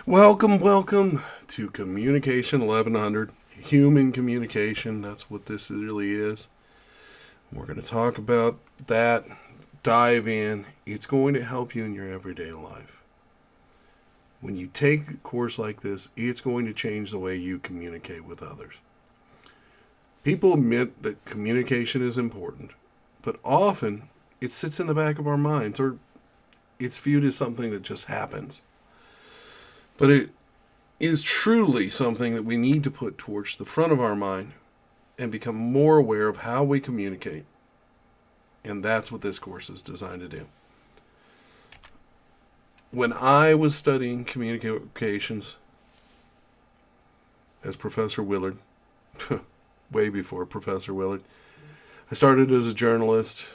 Welcome to Communication 1100. Human communication, that's what this really is. We're going to talk about that, dive in. It's going to help you in your everyday life. When you take a course like this, it's going to change the way you communicate with others. People admit that communication is important, but often it sits in the back of our minds or it's viewed as something that just happens. But it is truly something that we need to put towards the front of our mind and become more aware of how we communicate. And that's what this course is designed to do. When I was studying communications as Professor Willard, way before Professor Willard, I started as a journalist.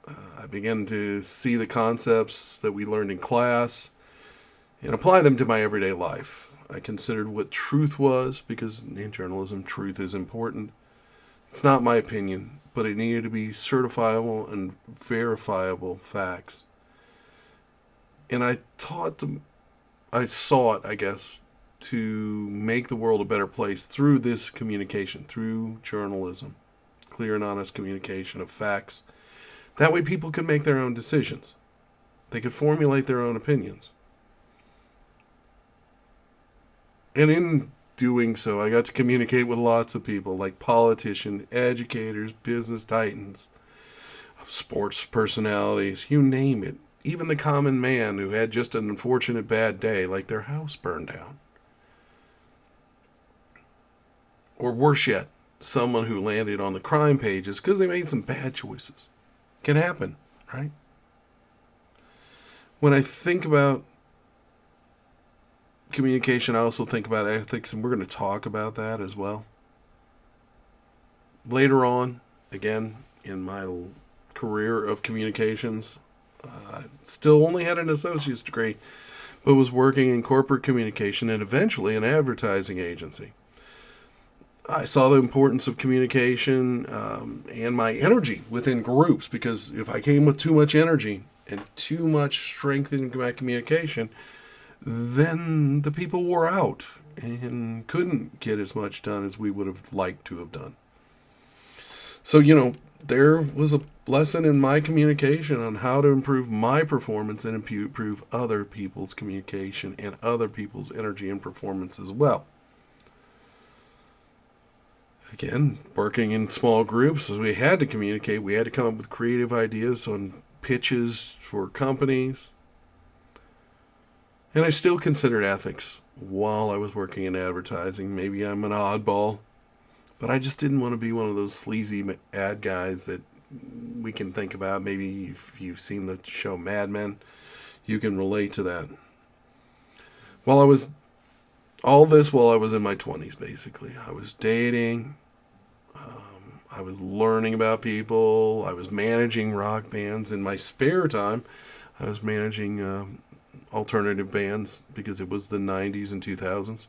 I began to see the concepts that we learned in class and apply them to my everyday life. I considered what truth was, because in journalism, truth is important. It's not my opinion, but it needed to be certifiable and verifiable facts. And I sought, to make the world a better place through this communication, through journalism, clear and honest communication of facts. That way people can make their own decisions. They could formulate their own opinions. And in doing so, I got to communicate with lots of people, like politicians, educators, business titans, sports personalities, you name it. Even the common man who had just an unfortunate bad day, like their house burned down. Or worse yet, someone who landed on the crime pages because they made some bad choices. Can happen, right? When I think about communication, I also think about ethics, and we're going to talk about that as well. Later on, again, in my career of communications, I still only had an associate's degree, but was working in corporate communication and eventually an advertising agency. I saw the importance of communication and my energy within groups, because if I came with too much energy and too much strength in my communication, then the people wore out and couldn't get as much done as we would have liked to have done. So, there was a lesson in my communication on how to improve my performance and improve other people's communication and other people's energy and performance as well. Again, working in small groups, we had to communicate. We had to come up with creative ideas on pitches for companies. And I still considered ethics while I was working in advertising. Maybe I'm an oddball, but I just didn't want to be one of those sleazy ad guys that we can think about. Maybe if you've seen the show Mad Men, you can relate to that. While I was in my 20s, basically. I was dating. I was learning about people. I was managing rock bands. In my spare time, I was managing alternative bands because it was the 90s and 2000s.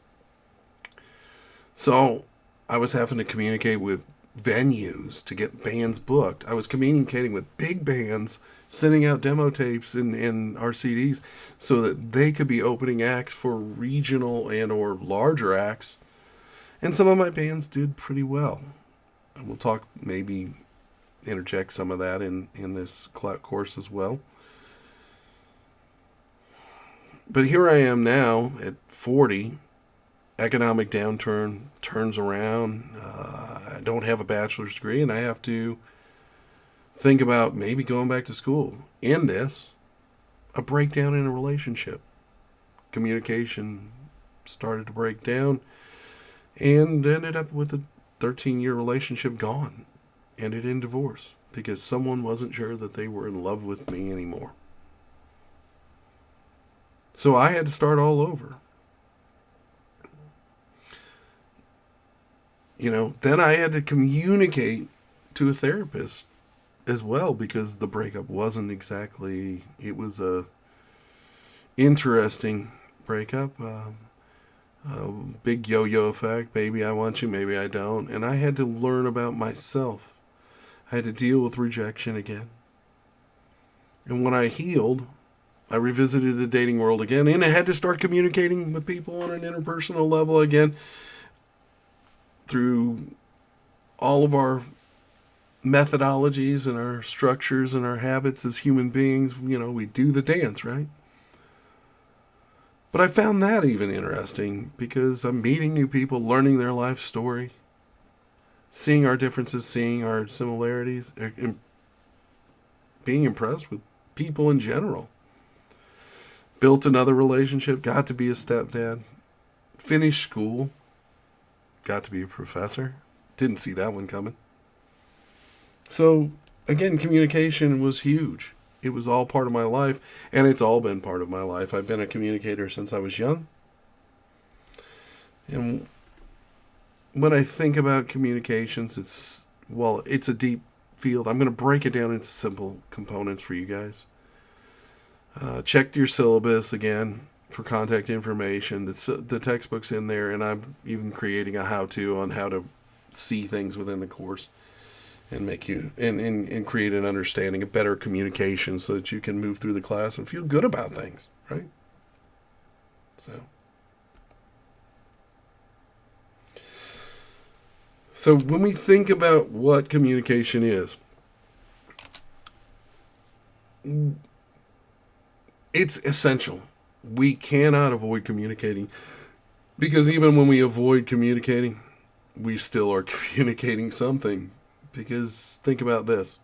So I was having to communicate with venues to get bands booked. I was communicating with big bands, sending out demo tapes and RCDs so that they could be opening acts for regional and or larger acts. And some of my bands did pretty well. And we'll talk, maybe interject some of that in this course as well. But here I am now at 40. Economic downturn turns around. I don't have a bachelor's degree, and I have to think about maybe going back to school. In this, a breakdown in a relationship. Communication started to break down and ended up with a 13-year relationship gone. Ended in divorce because someone wasn't sure that they were in love with me anymore. So I had to start all over. Then I had to communicate to a therapist as well, because the breakup wasn't exactly, it was a interesting breakup. Big yo-yo effect. Maybe I want you, maybe I don't. And I had to learn about myself. I had to deal with rejection again. And when I healed, I revisited the dating world again, and I had to start communicating with people on an interpersonal level again through all of our methodologies and our structures and our habits as human beings. We do the dance, right? But I found that even interesting because I'm meeting new people, learning their life story, seeing our differences, seeing our similarities, and being impressed with people in general. Built another relationship, got to be a stepdad, finished school, got to be a professor. Didn't see that one coming. So, again, communication was huge. It was all part of my life, and it's all been part of my life. I've been a communicator since I was young. And when I think about communications, it's a deep field. I'm going to break it down into simple components for you guys. Check your syllabus again for contact information. The textbook's in there, and I'm even creating a how-to on how to see things within the course and make you and create an understanding of better communication so that you can move through the class and feel good about things, right? So when we think about what communication is, it's essential. We cannot avoid communicating because even when we avoid communicating, we still are communicating something. Because think about this.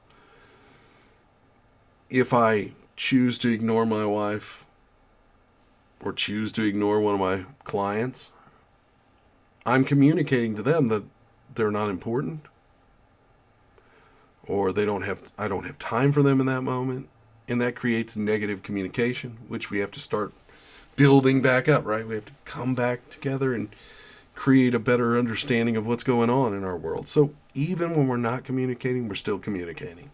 If I choose to ignore my wife or choose to ignore one of my clients, I'm communicating to them that they're not important or I don't have time for them in that moment. And that creates negative communication, which we have to start building back up, right? We have to come back together and create a better understanding of what's going on in our world. So even when we're not communicating, we're still communicating.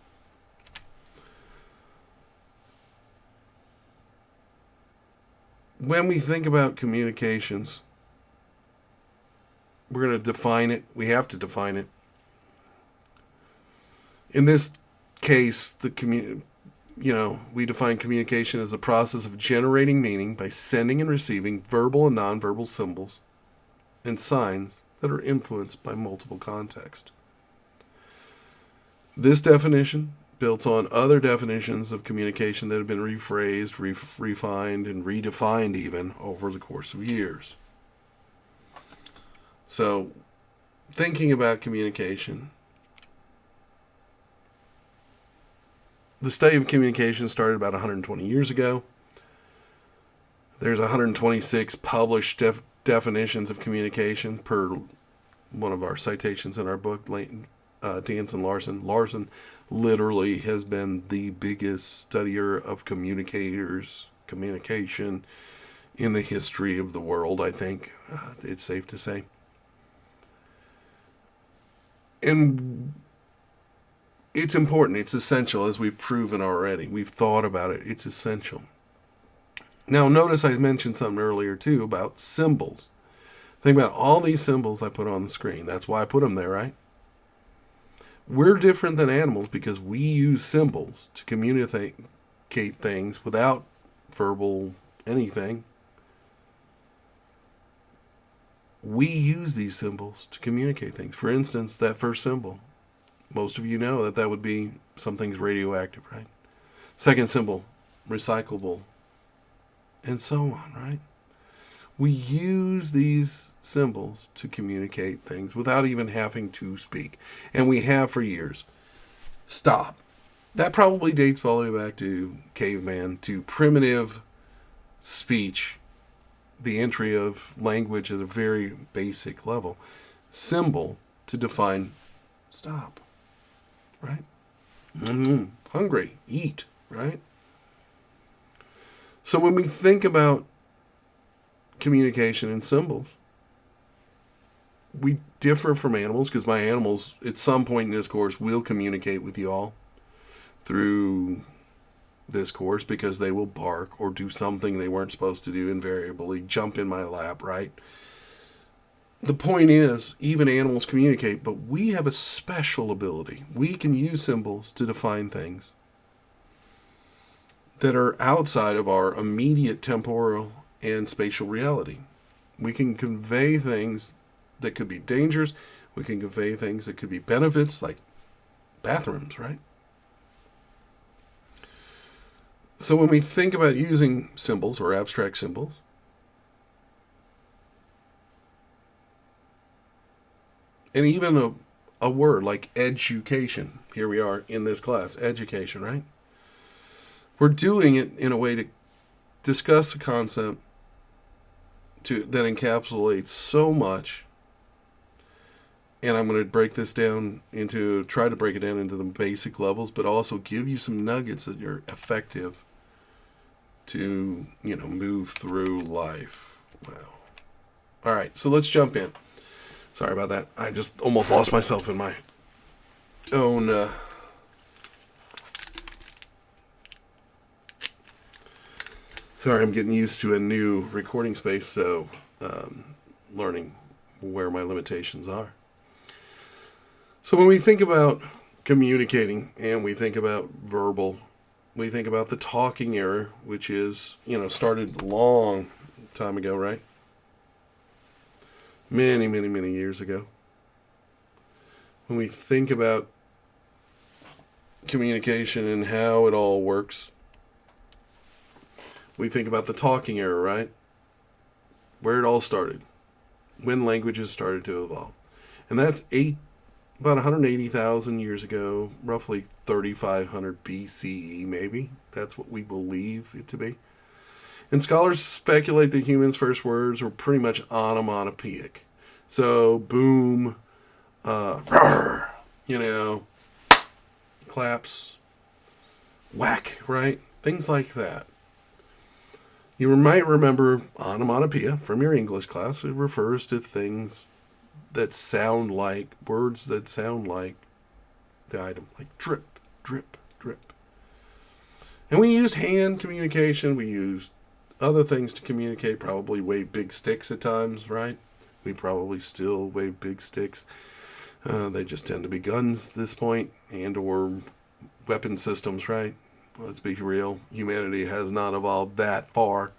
When we think about communications, we're going to define it. We have to define it. In this case, we define communication as the process of generating meaning by sending and receiving verbal and nonverbal symbols and signs that are influenced by multiple contexts. This definition builds on other definitions of communication that have been rephrased, refined, and redefined even over the course of years. So, thinking about communication, the study of communication started about 120 years ago. There's 126 published definitions of communication per one of our citations in our book, Dance and Larson. Larson literally has been the biggest studier of communication in the history of the world, I think. It's safe to say. And it's important. It's essential, as we've proven already. We've thought about it. It's essential. Now, notice I mentioned something earlier, too, about symbols. Think about all these symbols I put on the screen. That's why I put them there, right? We're different than animals because we use symbols to communicate things without verbal anything. We use these symbols to communicate things. For instance, that first symbol. Most of you know that would be something's radioactive, right? Second symbol, recyclable, and so on, right? We use these symbols to communicate things without even having to speak. And we have for years. Stop. That probably dates all the way back to caveman, to primitive speech, the entry of language at a very basic level. Symbol to define stop, right? Hungry, eat, right? So when we think about communication and symbols, we differ from animals because my animals, at some point in this course, will communicate with you all through this course because they will bark or do something they weren't supposed to do invariably, jump in my lap, right? The point is, even animals communicate, but we have a special ability. We can use symbols to define things that are outside of our immediate temporal and spatial reality. We can convey things that could be dangers. We can convey things that could be benefits, like bathrooms, right? So when we think about using symbols or abstract symbols, and even a word like education, here we are in this class, education, right? We're doing it in a way to discuss a concept that encapsulates so much. And I'm going to try to break it down into the basic levels, but also give you some nuggets that are effective to, move through life. Wow. All right, so let's jump in. Sorry about that. I just almost lost myself in my own sorry, I'm getting used to a new recording space, so learning where my limitations are. So when we think about communicating and we think about verbal, we think about the talking era, which is, started long time ago, right? Many, many, many years ago. When we think about communication and how it all works, we think about the talking era, right? Where it all started. When languages started to evolve. And that's about 180,000 years ago, roughly 3,500 BCE, maybe. That's what we believe it to be. And scholars speculate that humans' first words were pretty much onomatopoeic. So, boom, roar, claps, whack, right? Things like that. You might remember onomatopoeia from your English class. It refers to things that sound like, words that sound like the item, like drip, drip, drip. And we used hand communication. We used other things to communicate, probably wave big sticks at times, right? We probably still wave big sticks. They just tend to be guns at this point, and or weapon systems, right? Let's be real. Humanity has not evolved that far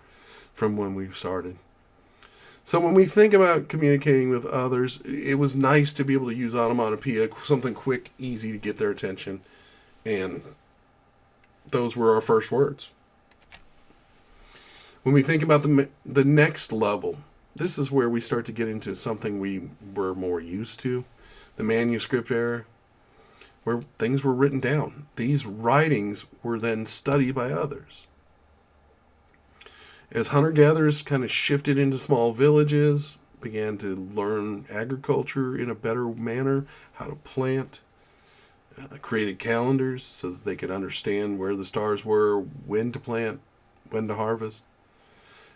from when we started. So when we think about communicating with others, it was nice to be able to use onomatopoeia, something quick, easy to get their attention. And those were our first words. When we think about the next level, this is where we start to get into something we were more used to, the manuscript era, where things were written down. These writings were then studied by others. As hunter-gatherers kind of shifted into small villages, began to learn agriculture in a better manner, how to plant, created calendars so that they could understand where the stars were, when to plant, when to harvest.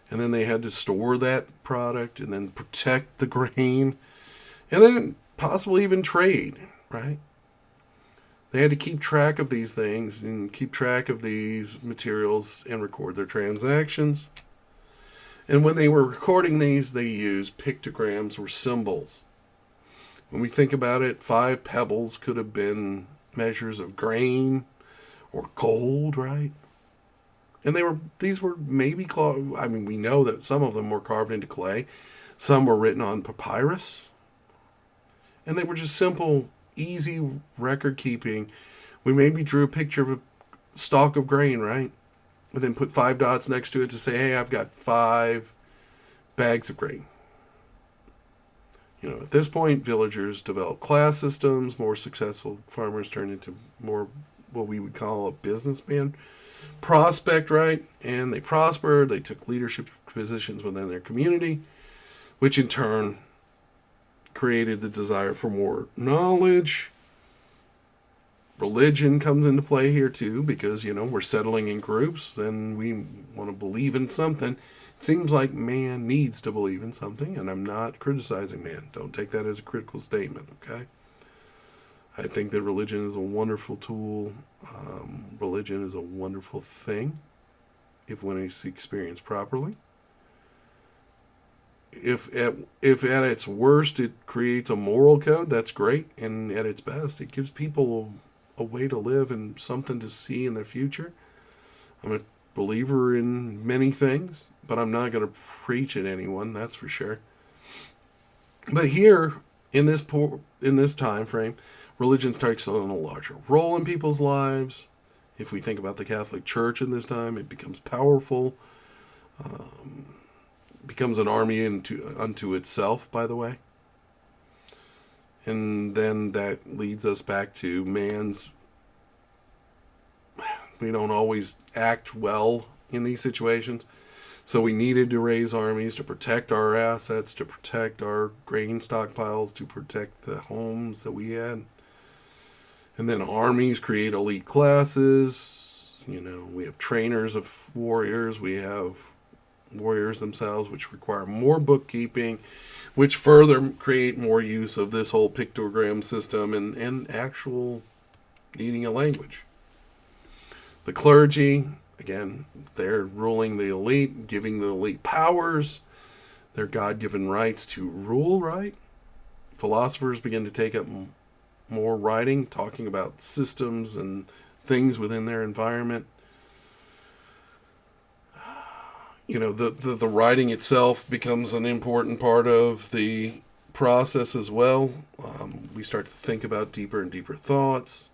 And then they had to store that product and then protect the grain and then possibly even trade, right? They had to keep track of these things and keep track of these materials and record their transactions. And when they were recording these, they used pictograms or symbols. When we think about it, 5 pebbles could have been measures of grain or gold, right? And these were maybe we know that some of them were carved into clay. Some were written on papyrus. And they were just simple, easy record keeping. We maybe drew a picture of a stalk of grain, right? And then put 5 dots next to it to say, hey, I've got 5 bags of grain. At this point, villagers developed class systems. More successful farmers turned into more what we would call a businessman prospect, right? And they prospered. They took leadership positions within their community, which in turn created the desire for more knowledge. Religion comes into play here too, because, we're settling in groups and we want to believe in something. It seems like man needs to believe in something, and I'm not criticizing man. Don't take that as a critical statement, okay? I think that religion is a wonderful tool. Religion is a wonderful thing when it's experienced properly. If at its worst it creates a moral code, that's great. And at its best, it gives people a way to live and something to see in their future. I'm going to believer in many things, but I'm not going to preach at anyone, that's for sure. But here, in this time frame, religion takes on a larger role in people's lives. If we think about the Catholic Church in this time, it becomes powerful, becomes an army unto itself, by the way. And then that leads us back to we don't always act well in these situations. So we needed to raise armies to protect our assets, to protect our grain stockpiles, to protect the homes that we had. And then armies create elite classes. We have trainers of warriors. We have warriors themselves, which require more bookkeeping, which further create more use of this whole pictogram system and actual needing a language. The clergy, again, they're ruling the elite, giving the elite powers, their God-given rights to rule right. Philosophers begin to take up more writing, talking about systems and things within their environment. The writing itself becomes an important part of the process as well. We start to think about deeper and deeper thoughts.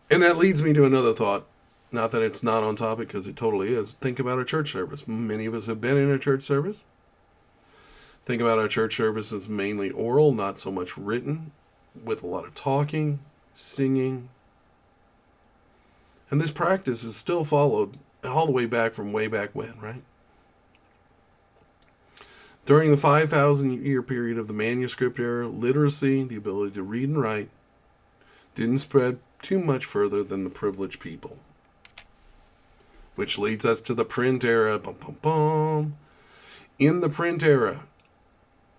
And that leads me to another thought. Not that it's not on topic, because it totally is. Think about a church service. Many of us have been in a church service. Think about our church service as mainly oral, not so much written, with a lot of talking, singing. And this practice is still followed all the way back from way back when, right? During the 5,000-year period of the manuscript era, literacy, the ability to read and write, didn't spread too much further than the privileged people. Which leads us to the print era. Bum, bum, bum. In the print era,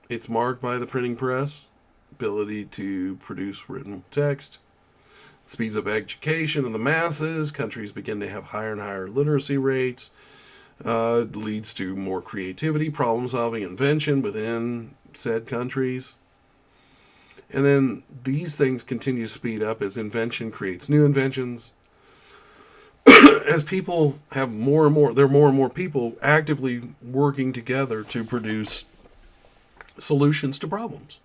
it's marked by the printing press, ability to produce written text, speeds up education of the masses. Countries begin to have higher and higher literacy rates. Leads to more creativity, problem solving, invention within said countries. And then these things continue to speed up as invention creates new inventions. As people have more and more people actively working together to produce solutions to problems.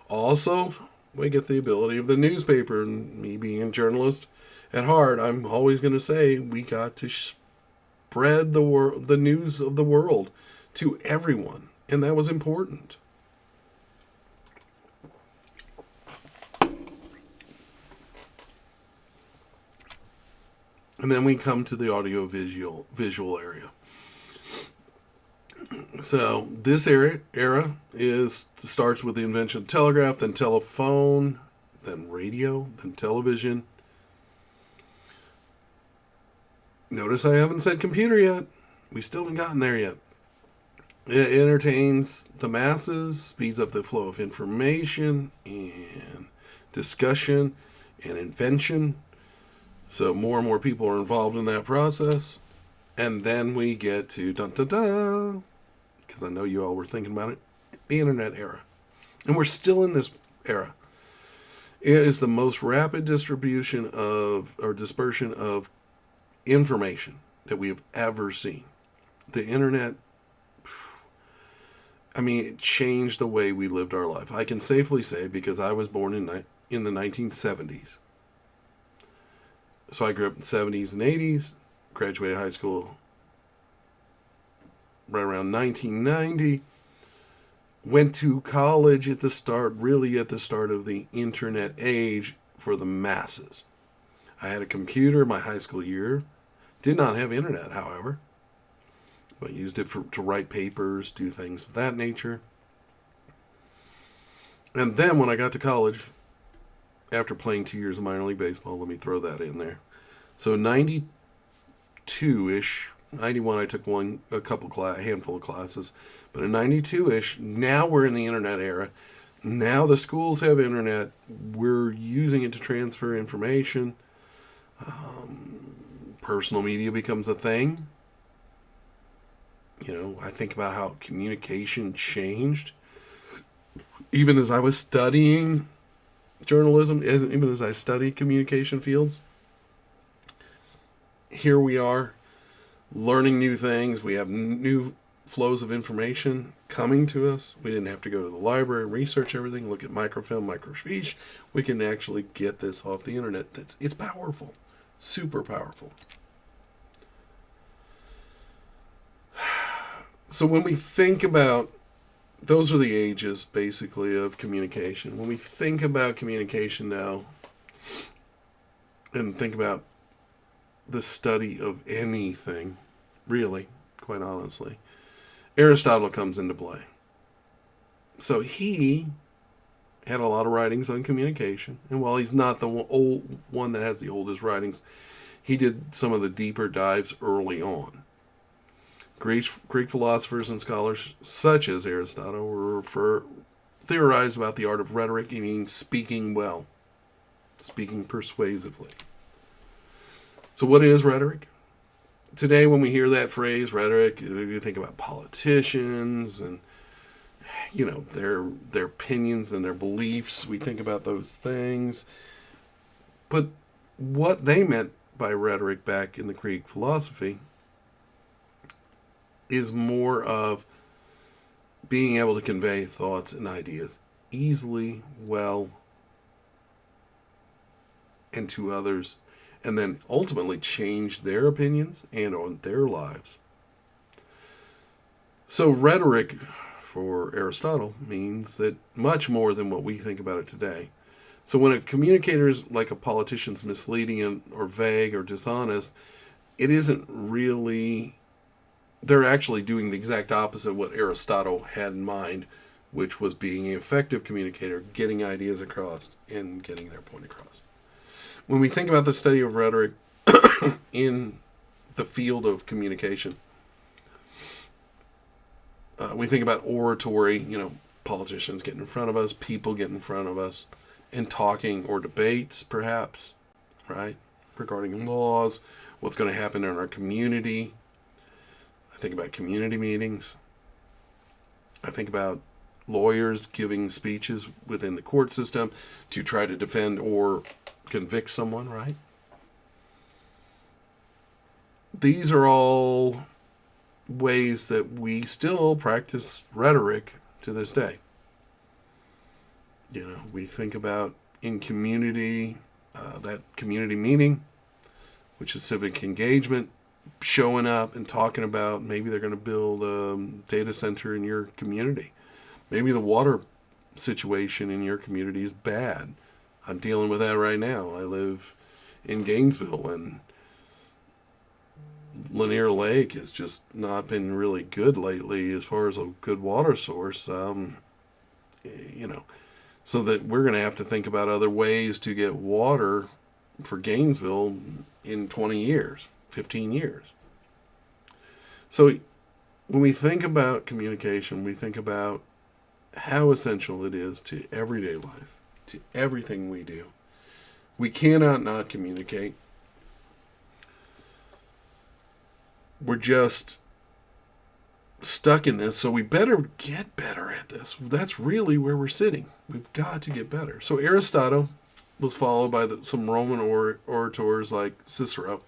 Also, we get the ability of the newspaper, and me being a journalist at heart, I'm always going to say we got to spread the news of the world to everyone, and that was important. And then we come to the audio-visual area. So this era starts with the invention of telegraph, then telephone, then radio, then television. Notice I haven't said computer yet. We still haven't gotten there yet. It entertains the masses, speeds up the flow of information and discussion and invention. So more and more people are involved in that process. And then we get to dun-dun-dun, because I know you all were thinking about it, the internet era. And we're still in this era. It is the most rapid dispersion of information that we have ever seen. The internet, it changed the way we lived our life. I can safely say, because I was born in the 1970s. So I grew up in the 70s and 80s, graduated high school right around 1990, went to college at the start of the internet age for the masses. I had a computer my high school year, did not have internet, however, but used it to write papers, do things of that nature. And then when I got to college, after playing 2 years of minor league baseball, let me throw that in there. So 92-ish, 91 I took a handful of classes, but in 92-ish, now we're in the internet era. Now the schools have internet. We're using it to transfer information. Personal media becomes a thing. I think about how communication changed. Even as I was studying journalism, even as I studied communication fields, here we are learning new things. We have new flows of information coming to us. We didn't have to go to the library and research everything, look at microfilm, microfiche. We can actually get this off the internet. It's powerful, super powerful. So when we think about, those are the ages basically of communication. When we think about communication now and think about the study of anything, really, quite honestly, Aristotle comes into play. So he had a lot of writings on communication, and while he's not the old one that has the oldest writings, he did some of the deeper dives early on. Greek philosophers and scholars such as Aristotle theorized about the art of rhetoric, meaning speaking well, speaking persuasively. So what is rhetoric? Today when we hear that phrase, rhetoric, we think about politicians and, you know, their opinions and their beliefs. We think about those things. But what they meant by rhetoric back in the Greek philosophy is more of being able to convey thoughts and ideas easily, well, and to others, and then ultimately change their opinions and on their lives. So rhetoric for Aristotle means that much more than what we think about it today. So when a communicator is like a politician's misleading or vague or dishonest, it isn't really, they're actually doing the exact opposite of what Aristotle had in mind, which was being an effective communicator, getting ideas across and getting their point across. When we think about the study of rhetoric in the field of communication, we think about oratory, you know, politicians getting in front of us, people getting in front of us, and talking, or debates, perhaps, right, regarding laws, what's going to happen in our community. I think about community meetings. I think about lawyers giving speeches within the court system to try to defend or convict someone, right? These are all ways that we still practice rhetoric to this day. You know, we think about in community, that community meeting, which is civic engagement, showing up and talking about maybe they're going to build a data center in your community. Maybe the water situation in your community is bad. I'm dealing with that right now. I live in Gainesville, and Lanier Lake has just not been really good lately as far as a good water source. You know, so that we're going to have to think about other ways to get water for Gainesville in 20 years, 15 years. So when we think about communication, we think about how essential it is to everyday life, to everything we do. We cannot not communicate. We're just stuck in this, so we better get better at this. That's really where we're sitting. We've got to get better. So Aristotle was followed by some Roman orators like Cicero.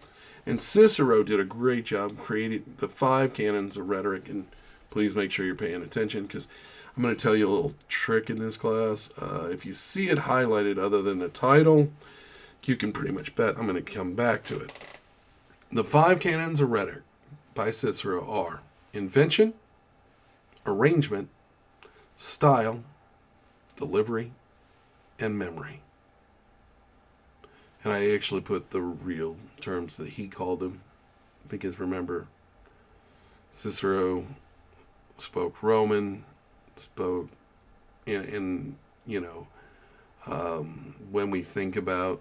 And Cicero did a great job creating the 5 canons of rhetoric. And please make sure you're paying attention, because I'm going to tell you a little trick in this class. If you see it highlighted other than the title, you can pretty much bet I'm going to come back to it. The 5 canons of rhetoric by Cicero are invention, arrangement, style, delivery, and memory. And I actually put the real terms that he called them, because remember, Cicero spoke Roman, spoke in you know, when we think about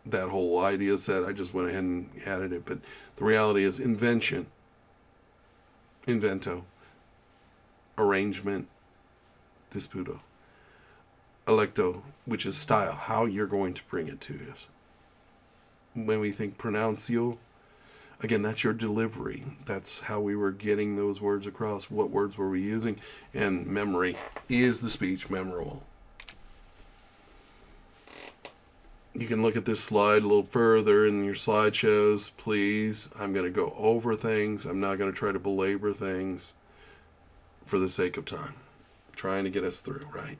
that whole idea set, I just went ahead and added it. But the reality is invention, invento, arrangement, disputo, electo, which is style, how you're going to bring it to us. When we think pronuncio, again, that's your delivery. That's how we were getting those words across. What words were we using? And memory, is the speech memorable? You can look at this slide a little further in your slideshows, please. I'm going to go over things. I'm not going to try to belabor things for the sake of time. Trying to get us through, right?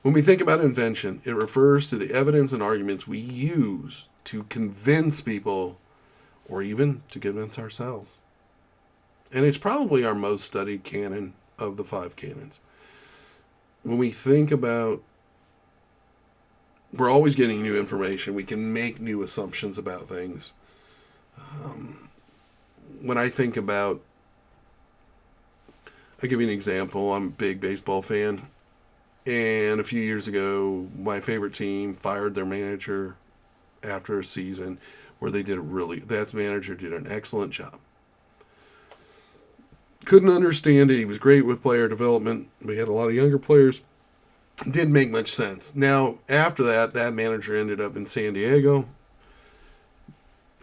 When we think about invention, it refers to the evidence and arguments we use to convince people or even to convince ourselves. And it's probably our most studied canon of the 5 canons. When we think about, we're always getting new information. We can make new assumptions about things. When I think about, I'll give you an example. I'm a big baseball fan. And a few years ago, my favorite team fired their manager after a season where that manager did an excellent job. Couldn't understand it. He was great with player development. We had a lot of younger players. Didn't make much sense. Now, after that manager ended up in San Diego.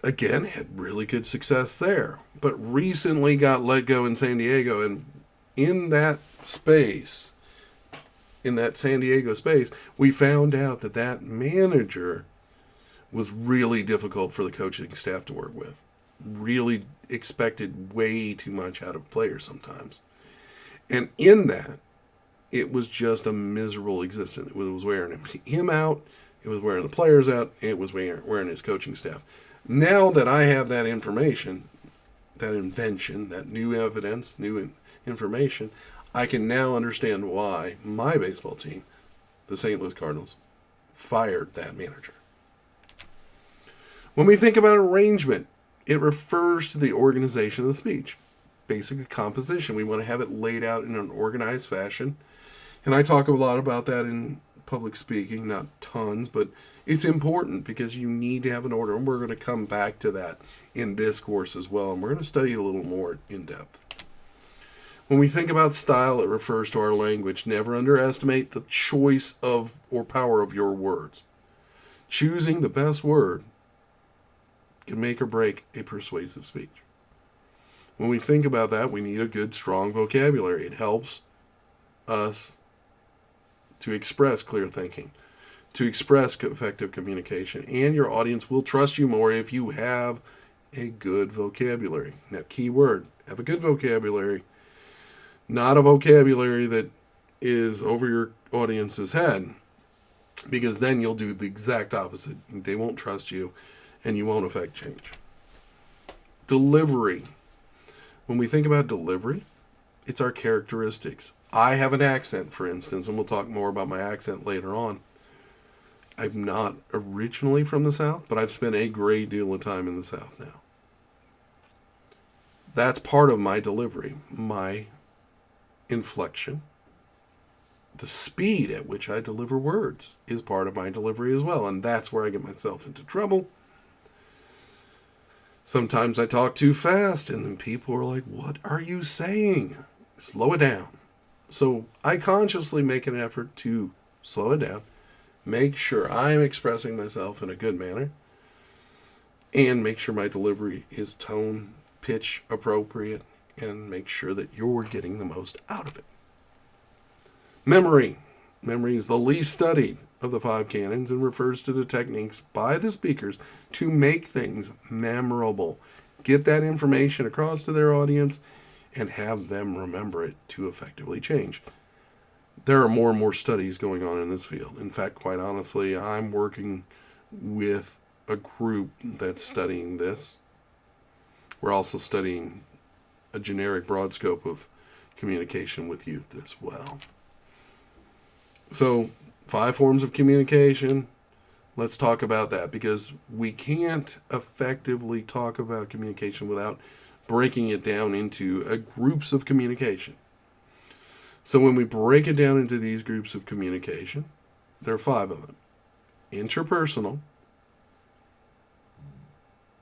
Again, had really good success there. But recently got let go in San Diego. And in that space, in that San Diego space, we found out that manager was really difficult for the coaching staff to work with. Really expected way too much out of players sometimes. And in that, it was just a miserable existence. It was wearing him out, it was wearing the players out, and it was wearing his coaching staff. Now that I have that information, that invention, that new evidence, new information, I can now understand why my baseball team, the St. Louis Cardinals, fired that manager. When we think about arrangement, it refers to the organization of the speech. Basic composition. We want to have it laid out in an organized fashion. And I talk a lot about that in public speaking, not tons, but it's important because you need to have an order. And we're going to come back to that in this course as well. And we're going to study it a little more in depth. When we think about style, it refers to our language. Never underestimate the choice of or power of your words. Choosing the best word can make or break a persuasive speech. When we think about that, we need a good, strong vocabulary. It helps us to express clear thinking, to express effective communication, and your audience will trust you more if you have a good vocabulary. Now, key word, have a good vocabulary, not a vocabulary that is over your audience's head, because then you'll do the exact opposite. They won't trust you, and you won't affect change. Delivery. When we think about delivery, it's our characteristics. I have an accent, for instance, and we'll talk more about my accent later on. I'm not originally from the South, but I've spent a great deal of time in the South now. That's part of my delivery, my inflection. The speed at which I deliver words is part of my delivery as well, and that's where I get myself into trouble. Sometimes I talk too fast, and then people are like, "What are you saying? Slow it down." So I consciously make an effort to slow it down, make sure I'm expressing myself in a good manner, and make sure my delivery is tone, pitch appropriate, and make sure that you're getting the most out of it. Memory. Memory is the least studied of the 5 canons and refers to the techniques by the speakers to make things memorable. Get that information across to their audience and have them remember it to effectively change. There are more and more studies going on in this field. In fact, quite honestly, I'm working with a group that's studying this. We're also studying a generic broad scope of communication with youth as well. So, 5 forms of communication. Let's talk about that, because we can't effectively talk about communication without breaking it down into groups of communication. So when we break it down into these groups of communication, there are 5 of them. Interpersonal.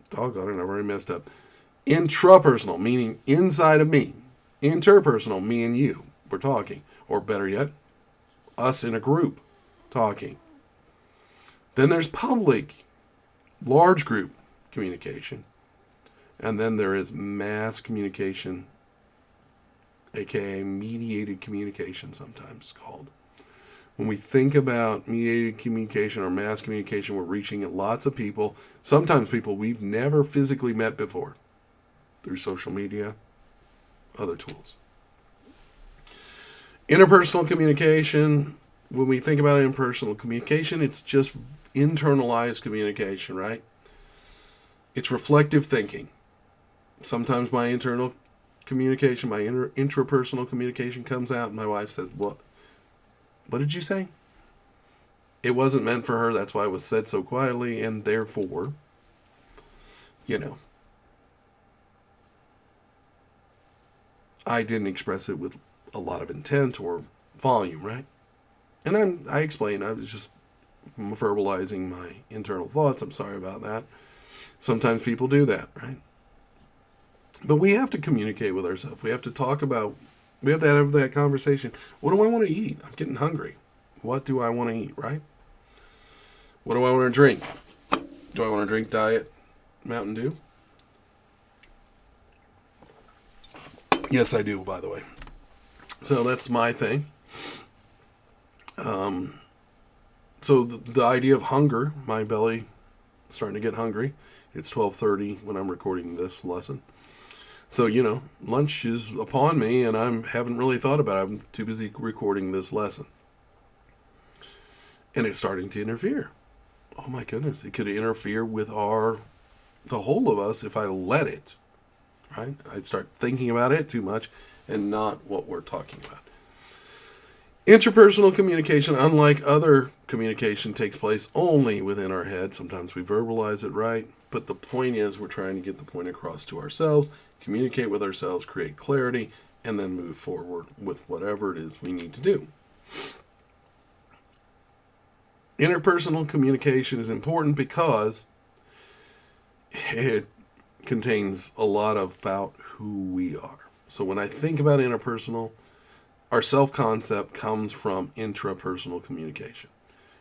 Doggone it, I've already messed up. Intrapersonal, meaning inside of me. Interpersonal, me and you. We're talking. Or better yet, us in a group talking. Then there's public, large group communication. And then there is mass communication, aka mediated communication sometimes called. When we think about mediated communication or mass communication, we're reaching lots of people, sometimes people we've never physically met before, through social media, other tools. Interpersonal communication, when we think about interpersonal communication, it's just internalized communication, right? It's reflective thinking. Sometimes my internal communication, my intrapersonal communication comes out, and my wife says, what did you say? It wasn't meant for her, that's why it was said so quietly, and therefore, I didn't express it with a lot of intent or volume, right? And I explained, I was just verbalizing my internal thoughts. I'm sorry about that. Sometimes people do that, right? But we have to communicate with ourselves. We have to we have to have that conversation. What do I want to eat? I'm getting hungry. What do I want to eat, right? What do I want to drink? Do I want to drink Diet Mountain Dew? Yes, I do, by the way. So that's my thing. So the idea of hunger, my belly is starting to get hungry. It's 12:30 when I'm recording this lesson. So, lunch is upon me, and I haven't really thought about it. I'm too busy recording this lesson. And it's starting to interfere. Oh my goodness, it could interfere with the whole of us if I let it, right? I'd start thinking about it too much and not what we're talking about. Interpersonal communication, unlike other communication, takes place only within our head. Sometimes we verbalize it, right? But the point is, we're trying to get the point across to ourselves, communicate with ourselves, create clarity, and then move forward with whatever it is we need to do. Interpersonal communication is important because it contains a lot about who we are. So when I think about interpersonal, our self-concept comes from intrapersonal communication.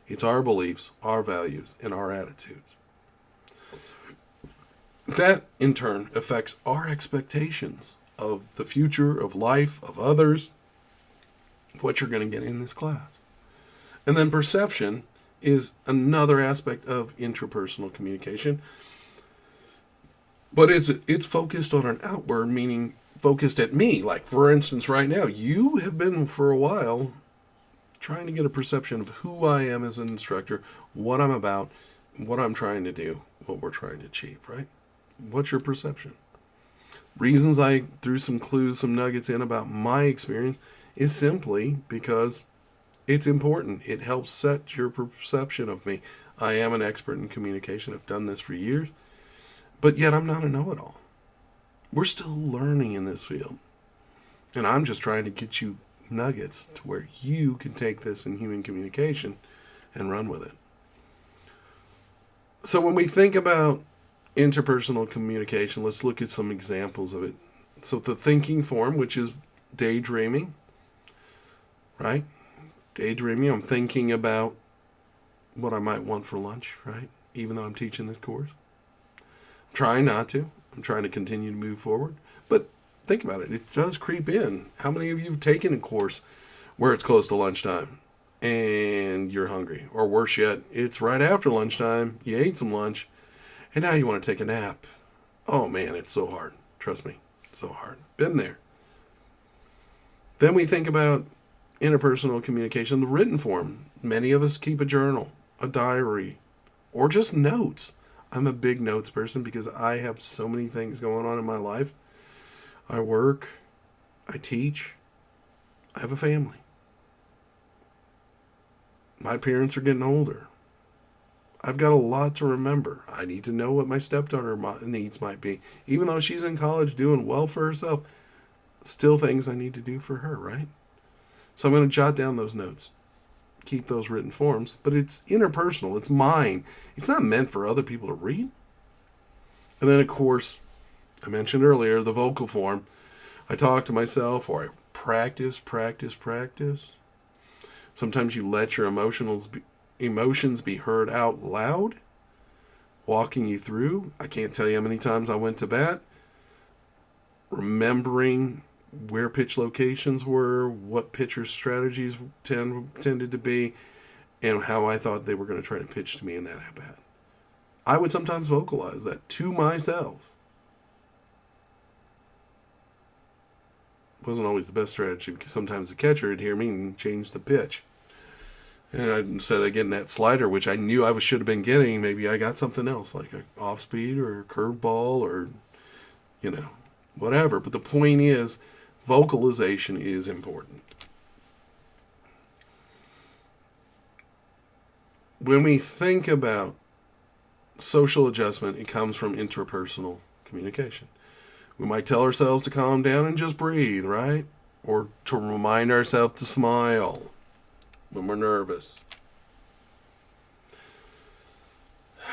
It's our beliefs, our values, and our attitudes. That, in turn, affects our expectations of the future, of life, of others, what you're going to get in this class. And then perception is another aspect of intrapersonal communication. But it's focused on an outward, meaning focused at me. Like, for instance, right now, you have been for a while trying to get a perception of who I am as an instructor, what I'm about, what I'm trying to do, what we're trying to achieve, right? What's your perception? Reasons I threw some clues, some nuggets in about my experience is simply because it's important. It helps set your perception of me. I am an expert in communication. I've done this for years, but yet I'm not a know-it-all. We're still learning in this field. And I'm just trying to get you nuggets to where you can take this in human communication and run with it. So when we think about interpersonal communication, let's look at some examples of it. So the thinking form, which is daydreaming, right? Daydreaming, I'm thinking about what I might want for lunch, right? Even though I'm teaching this course. I'm trying not to. I'm trying to continue to move forward. But think about it. It does creep in. How many of you have taken a course where it's close to lunchtime and you're hungry? Or worse yet, it's right after lunchtime, you ate some lunch, and now you want to take a nap. Oh man, it's so hard. Trust me, so hard. Been there. Then we think about interpersonal communication, the written form. Many of us keep a journal, a diary, or just notes. I'm a big notes person because I have so many things going on in my life. I work, I teach, I have a family. My parents are getting older. I've got a lot to remember. I need to know what my stepdaughter needs might be. Even though she's in college doing well for herself, still things I need to do for her, right? So I'm going to jot down those notes. Keep those written forms. But it's interpersonal. It's mine. It's not meant for other people to read. And then, of course, I mentioned earlier, the vocal form. I talk to myself, or I practice. Sometimes you let your emotions be heard out loud, walking you through. I can't tell you how many times I went to bat, remembering where pitch locations were, what pitcher strategies tended to be, and how I thought they were going to try to pitch to me in that at bat. I would sometimes vocalize that to myself. Wasn't always the best strategy because sometimes the catcher would hear me and change the pitch. And instead of getting that slider, which I knew I should have been getting, maybe I got something else, like a off speed or a curveball or, whatever. But the point is, vocalization is important. When we think about social adjustment, it comes from interpersonal communication. We might tell ourselves to calm down and just breathe, right? Or to remind ourselves to smile when we're nervous.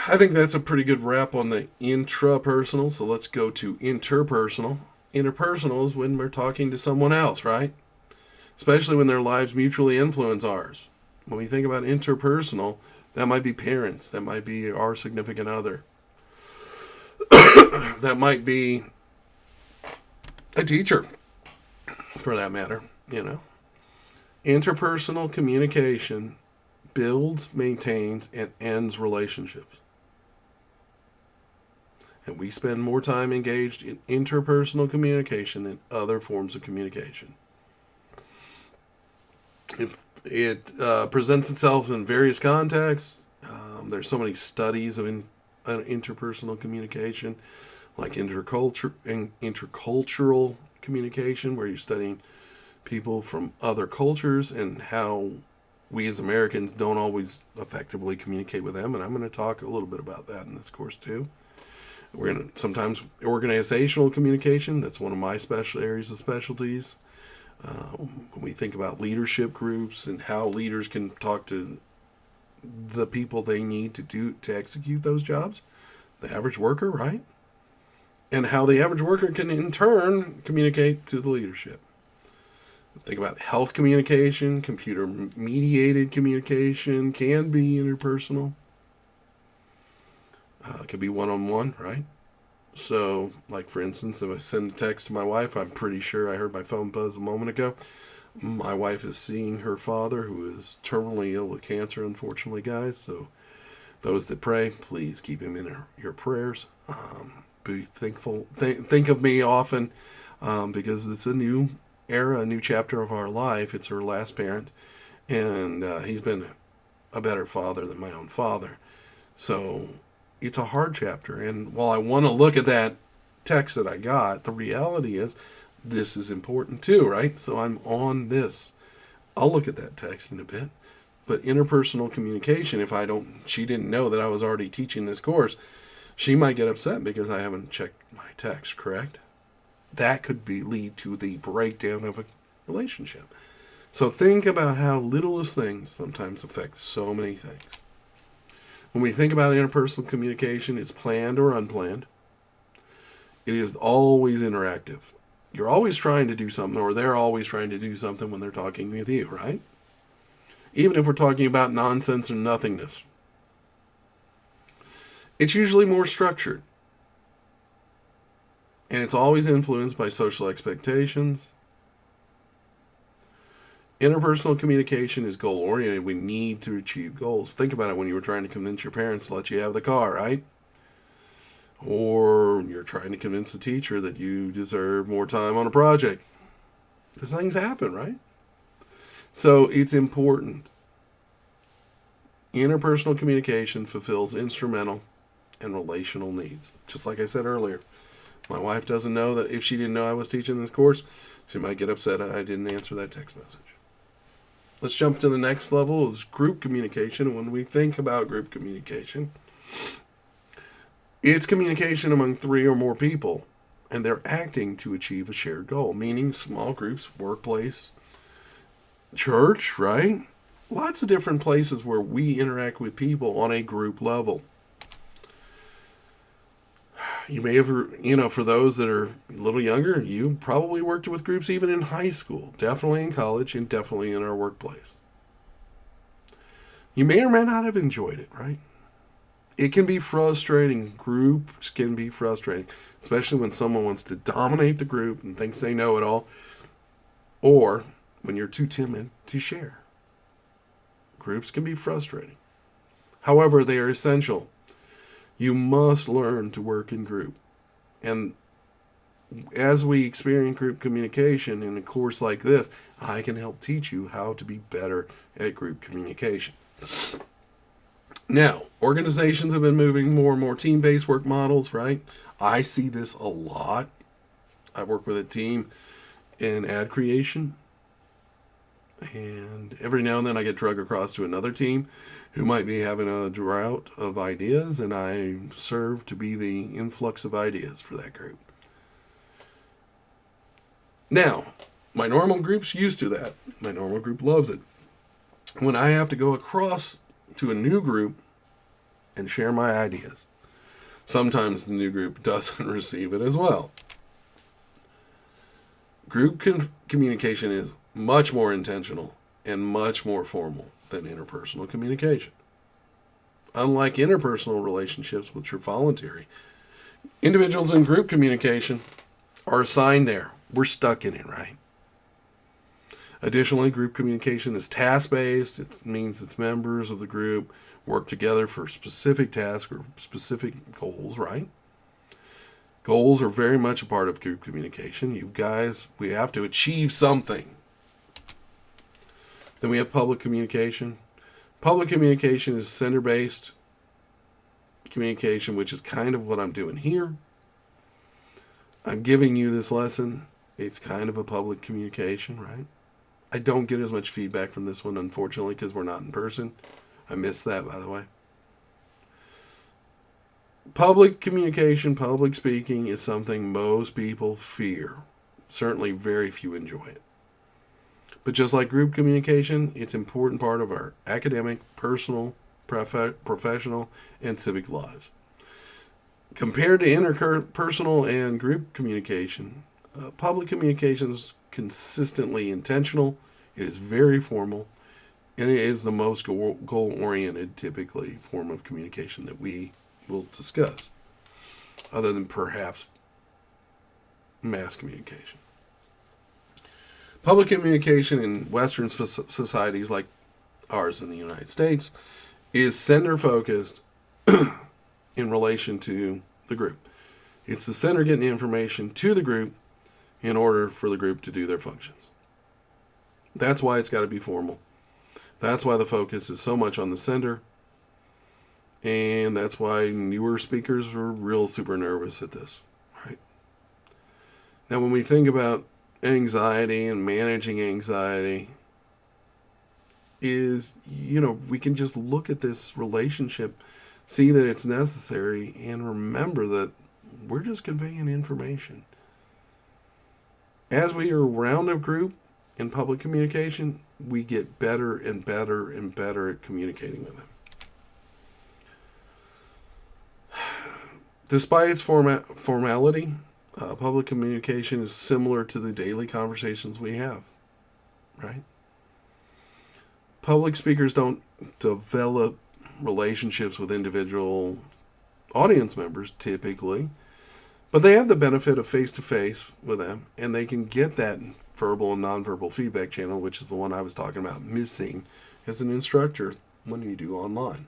I think that's a pretty good wrap on the intrapersonal, so let's go to interpersonal. Interpersonal is when we're talking to someone else, right? Especially when their lives mutually influence ours. When we think about interpersonal, that might be parents, that might be our significant other, that might be a teacher, for that matter, Interpersonal communication builds, maintains, and ends relationships. And we spend more time engaged in interpersonal communication than other forms of communication. It presents itself in various contexts. There's so many studies of interpersonal communication, like intercultural communication, where you're studying people from other cultures and how we as Americans don't always effectively communicate with them. And I'm going to talk a little bit about that in this course too. We're going to sometimes organizational communication. That's one of my special areas of specialties. When we think about leadership groups and how leaders can talk to the people they need to execute those jobs, the average worker, right? And how the average worker can in turn communicate to the leadership. Think about health communication, computer-mediated communication can be interpersonal. It could be one-on-one, right? So, like for instance, if I send a text to my wife, I'm pretty sure I heard my phone buzz a moment ago. My wife is seeing her father, who is terminally ill with cancer, unfortunately, guys. So, those that pray, please keep him in your prayers. Be thankful. Think of me often, because it's a new era, a new chapter of our life. It's her last parent, and he's been a better father than my own father. So it's a hard chapter. And while I want to look at that text that I got, the reality is this is important too, right? So I'm on this. I'll look at that text in a bit. But interpersonal communication, she didn't know that I was already teaching this course, she might get upset because I haven't checked my text, correct? That could lead to the breakdown of a relationship. So think about how littlest things sometimes affect so many things. When we think about interpersonal communication, it's planned or unplanned. It is always interactive. You're always trying to do something, or they're always trying to do something when they're talking with you, right? Even if we're talking about nonsense or nothingness. It's usually more structured. And it's always influenced by social expectations. Interpersonal communication is goal-oriented. We need to achieve goals. Think about it when you were trying to convince your parents to let you have the car, right? Or you're trying to convince the teacher that you deserve more time on a project. These things happen, right? So it's important. Interpersonal communication fulfills instrumental and relational needs. Just like I said earlier. My wife doesn't know that if she didn't know I was teaching this course, she might get upset I didn't answer that text message. Let's jump to the next level, is group communication. When we think about group communication, it's communication among 3 or more people, and they're acting to achieve a shared goal, meaning small groups, workplace, church, right? Lots of different places where we interact with people on a group level. You may have, for those that are a little younger, you probably worked with groups even in high school, definitely in college, and definitely in our workplace. You may or may not have enjoyed it, right? It can be frustrating. Groups can be frustrating, especially when someone wants to dominate the group and thinks they know it all. or when you're too timid to share. Groups can be frustrating. However, they are essential. You must learn to work in group. And as we experience group communication in a course like this, I can help teach you how to be better at group communication. Now, organizations have been moving more and more team-based work models, right? I see this a lot. I work with a team in ad creation, and every now and then I get dragged across to another team who might be having a drought of ideas, and I serve to be the influx of ideas for that group. Now, my normal group's used to that. My normal group loves it. When I have to go across to a new group and share my ideas, sometimes the new group doesn't receive it as well. Group communication is much more intentional and much more formal than interpersonal communication. Unlike interpersonal relationships, which are voluntary, individuals in group communication are assigned there. We're stuck in it, right? Additionally, group communication is task-based. It means its members of the group work together for specific tasks or specific goals, right? Goals are very much a part of group communication. You guys, we have to achieve something. Then we have public communication. Public communication is center-based communication, which is kind of what I'm doing here. I'm giving you this lesson. It's kind of a public communication, right? I don't get as much feedback from this one, unfortunately, because we're not in person. I missed that, by the way. Public communication, public speaking is something most people fear. Certainly very few enjoy it. But just like group communication, it's an important part of our academic, personal, professional, and civic lives. Compared to interpersonal and group communication, public communication is consistently intentional, it is very formal, and it is the most goal-oriented, typically, form of communication that we will discuss, other than perhaps mass communication. Public communication in Western societies like ours in the United States is center-focused in relation to the group. It's the center getting the information to the group in order for the group to do their functions. That's why it's got to be formal. That's why the focus is so much on the center. And that's why newer speakers are real super nervous at this, right? Now, when we think about anxiety and managing anxiety, we can just look at this relationship, see that it's necessary, and remember that we're just conveying information. As we are around a group in public communication, we get better and better and better at communicating with them. Despite its formality, public communication is similar to the daily conversations we have, right? Public speakers don't develop relationships with individual audience members, typically, but they have the benefit of face-to-face with them, and they can get that verbal and nonverbal feedback channel, which is the one I was talking about missing as an instructor when you do online.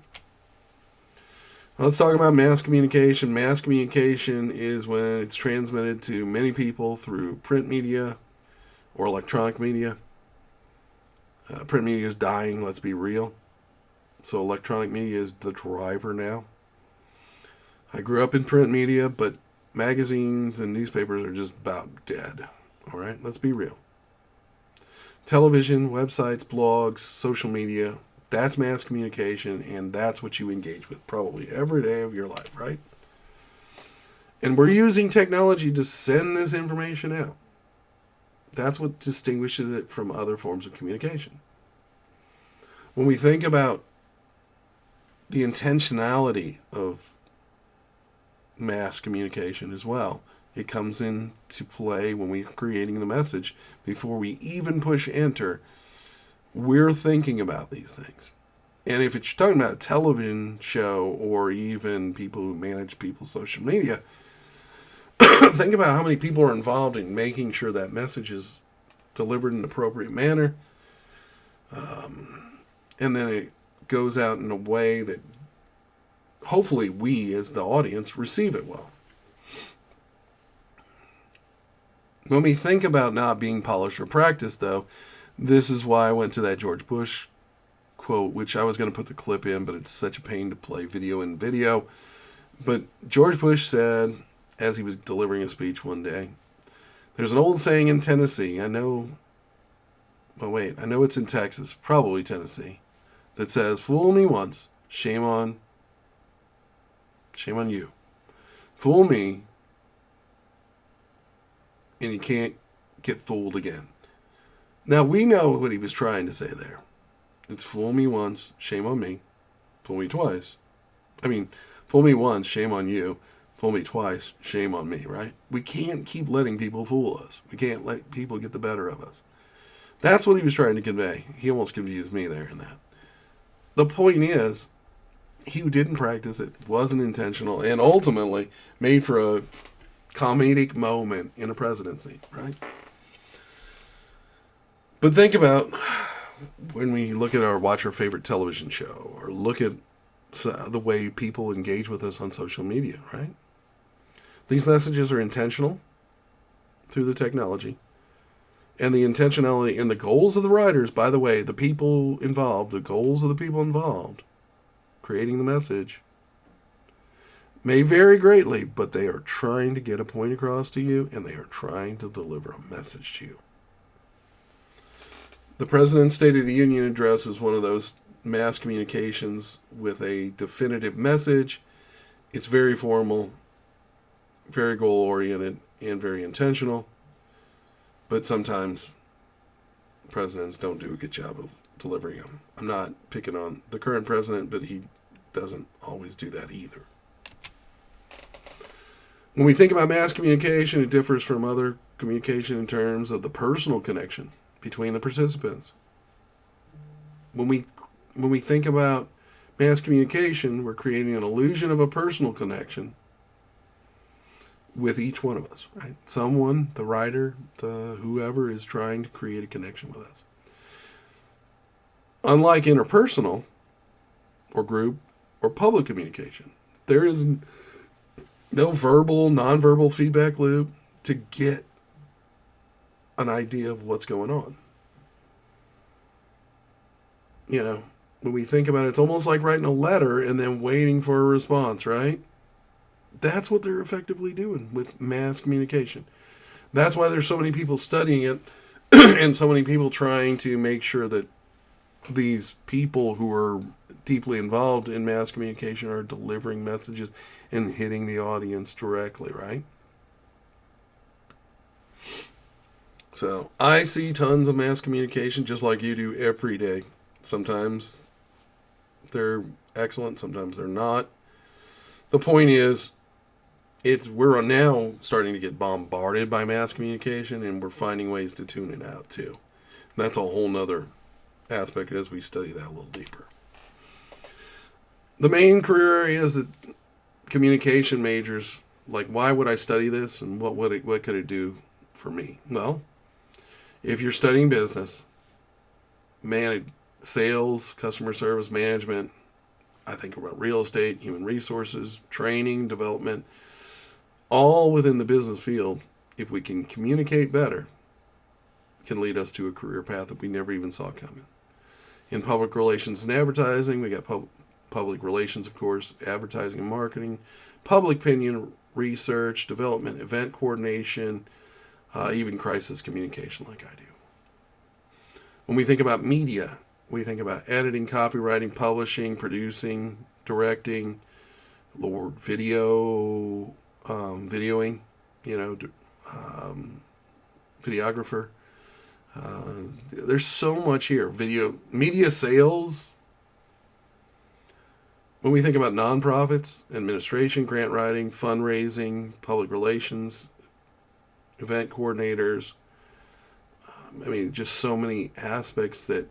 Let's talk about mass communication. Mass communication is when it's transmitted to many people through print media or electronic media. Print media is dying, let's be real. So electronic media is the driver now. I grew up in print media, but magazines and newspapers are just about dead. All right, let's be real. Television, websites, blogs, social media, that's mass communication, and that's what you engage with probably every day of your life, right? And we're using technology to send this information out. That's what distinguishes it from other forms of communication. When we think about the intentionality of mass communication as well, it comes into play when we're creating the message. Before we even push enter, we're thinking about these things. And if it's talking about a television show or even people who manage people's social media, think about how many people are involved in making sure that message is delivered in an appropriate manner, and then it goes out in a way that hopefully we as the audience receive it well. When we think about not being polished or practiced, though, this is why I went to that George Bush quote, which I was going to put the clip in, but it's such a pain to play video in video. But George Bush said, as he was delivering a speech one day, there's an old saying in Tennessee, I know it's in Texas, probably Tennessee, that says, fool me once, shame on you. Fool me, and you can't get fooled again. Now, we know what he was trying to say there. It's fool me once, shame on me. Fool me twice. Fool me once, shame on you. Fool me twice, shame on me, right? We can't keep letting people fool us. We can't let people get the better of us. That's what he was trying to convey. He almost confused me there in that. The point is, he didn't practice it, wasn't intentional, and ultimately made for a comedic moment in a presidency, right? But think about when we watch our favorite television show, or look at the way people engage with us on social media, right? These messages are intentional through the technology. And the intentionality and the goals of the writers, by the way, the goals of the people involved, creating the message, may vary greatly, but they are trying to get a point across to you, and they are trying to deliver a message to you. The President's State of the Union address is one of those mass communications with a definitive message. It's very formal, very goal-oriented, and very intentional. But sometimes presidents don't do a good job of delivering them. I'm not picking on the current president, but he doesn't always do that either. When we think about mass communication, it differs from other communication in terms of the personal connection between the participants. When we think about mass communication, we're creating an illusion of a personal connection with each one of us, right? Someone, the writer, whoever is trying to create a connection with us. Unlike interpersonal or group or public communication, there is no nonverbal feedback loop to get an idea of what's going on. When we think about it, it's almost like writing a letter and then waiting for a response, right? That's what they're effectively doing with mass communication. That's why there's so many people studying it and so many people trying to make sure that these people who are deeply involved in mass communication are delivering messages and hitting the audience directly, right? So I see tons of mass communication just like you do every day. Sometimes they're excellent, sometimes they're not. The point is, we're now starting to get bombarded by mass communication, and we're finding ways to tune it out too. That's a whole nother aspect as we study that a little deeper. The main career areas that communication majors, like, why would I study this, and what could it do for me? Well, if you're studying business, sales, customer service management, I think about real estate, human resources, training, development, all within the business field, if we can communicate better, can lead us to a career path that we never even saw coming. In public relations and advertising, we got public relations, of course, advertising and marketing, public opinion research, development, event coordination, even crisis communication like I do. When we think about media, we think about editing, copywriting, publishing, producing, directing, videoing, videographer. There's so much here. Media sales. When we think about nonprofits, administration, grant writing, fundraising, public relations, event coordinators, just so many aspects that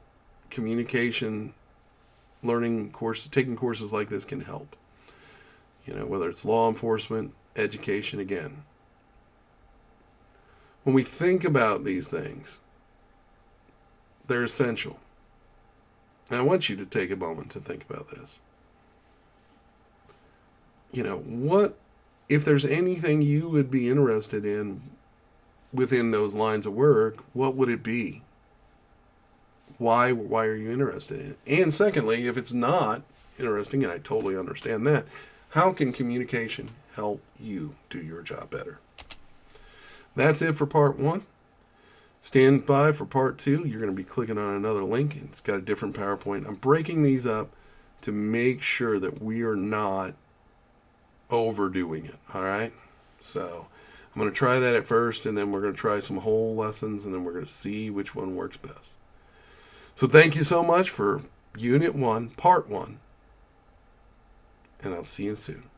communication, taking courses like this can help. Whether it's law enforcement, education, again. When we think about these things, They're essential. And I want you to take a moment to think about this. What if there's anything you would be interested in within those lines of work, what would it be? Why are you interested in it? And secondly, if it's not interesting, and I totally understand that, how can communication help you do your job better? That's it for part 1. Stand by for part 2. You're going to be clicking on another link. It's got a different PowerPoint. I'm breaking these up to make sure that we are not overdoing it. All right? So I'm going to try that at first, and then we're going to try some whole lessons, and then we're going to see which one works best. So thank you so much for Unit 1, Part 1, and I'll see you soon.